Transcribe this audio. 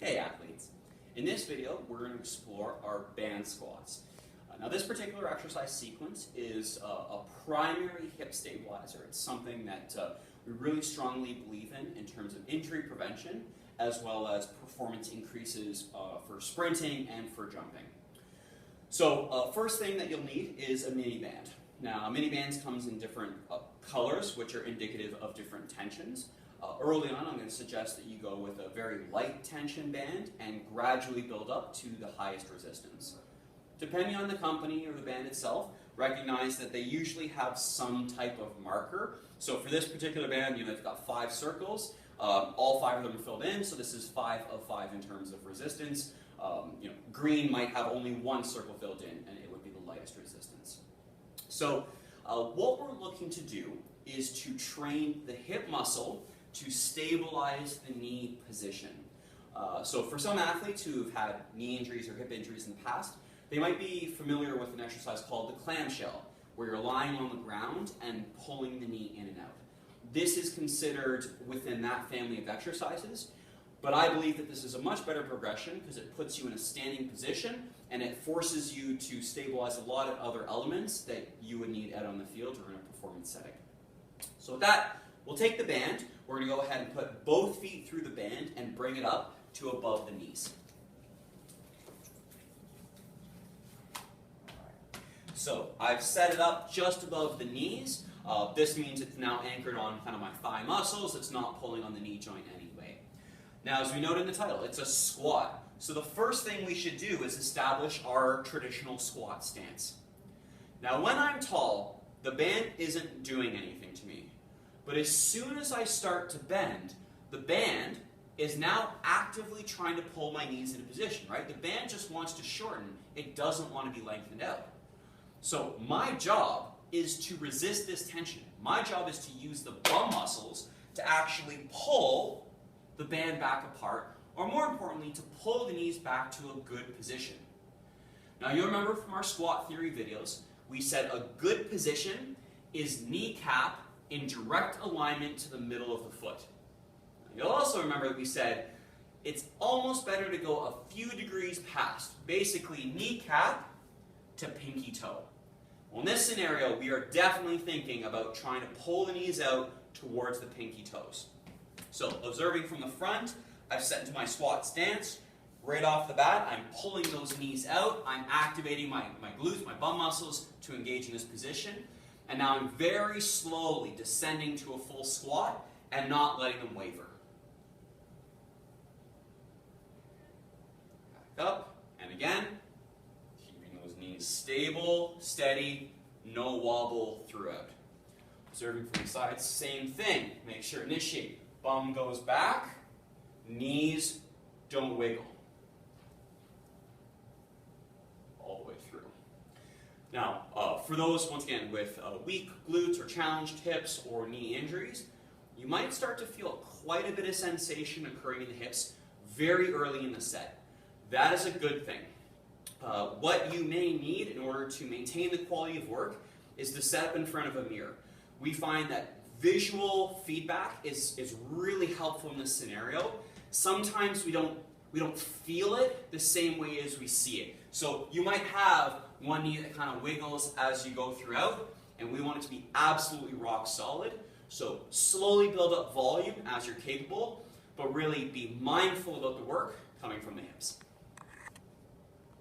Hey athletes, in this video we're going to explore our band squats. Now this particular exercise sequence is a primary hip stabilizer. It's something that we really strongly believe in terms of injury prevention as well as performance increases for sprinting and for jumping. So first thing that you'll need is a mini band. Now mini bands comes in different colors which are indicative of different tensions. Early on, I'm going to suggest that you go with a very light tension band and gradually build up to the highest resistance. Depending on the company or the band itself, recognize that they usually have some type of marker. So for this particular band, they've got 5 circles. All 5 of them are filled in, so this is 5 of 5 in terms of resistance. Green might have only 1 circle filled in, and it would be the lightest resistance. So what we're looking to do is to train the hip muscle to stabilize the knee position. So for some athletes who've had knee injuries or hip injuries in the past, they might be familiar with an exercise called the clamshell, where you're lying on the ground and pulling the knee in and out. This is considered within that family of exercises, but I believe that this is a much better progression because it puts you in a standing position and it forces you to stabilize a lot of other elements that you would need out on the field or in a performance setting. So with that, we'll take the band. We're going to go ahead and put both feet through the band and bring it up to above the knees. So I've set it up just above the knees. This means it's now anchored on kind of my thigh muscles. It's not pulling on the knee joint anyway. Now, as we noted in the title, it's a squat. So the first thing we should do is establish our traditional squat stance. Now, when I'm tall, the band isn't doing anything to me. But as soon as I start to bend, the band is now actively trying to pull my knees into position, right? The band just wants to shorten. It doesn't want to be lengthened out. So my job is to resist this tension. My job is to use the bum muscles to actually pull the band back apart, or more importantly, to pull the knees back to a good position. Now you'll remember from our squat theory videos, we said a good position is kneecap in direct alignment to the middle of the foot. You'll also remember that we said it's almost better to go a few degrees past, basically kneecap to pinky toe. Well, in this scenario, we are definitely thinking about trying to pull the knees out towards the pinky toes. So observing from the front, I've set into my squat stance. Right off the bat, I'm pulling those knees out. I'm activating my glutes, my bum muscles to engage in this position. And now I'm very slowly descending to a full squat and not letting them waver. Back up, and again, keeping those knees stable, steady, no wobble throughout. Observing from the sides, same thing. Make sure, initiate. Bum goes back, knees don't wiggle. All the way through. Now, for those, once again, with weak glutes or challenged hips or knee injuries, you might start to feel quite a bit of sensation occurring in the hips very early in the set. That is a good thing. What you may need in order to maintain the quality of work is to set up in front of a mirror. We find that visual feedback is really helpful in this scenario. Sometimes we don't feel it the same way as we see it. So you might have one knee that kind of wiggles as you go throughout, and we want it to be absolutely rock solid. So slowly build up volume as you're capable, but really be mindful about the work, coming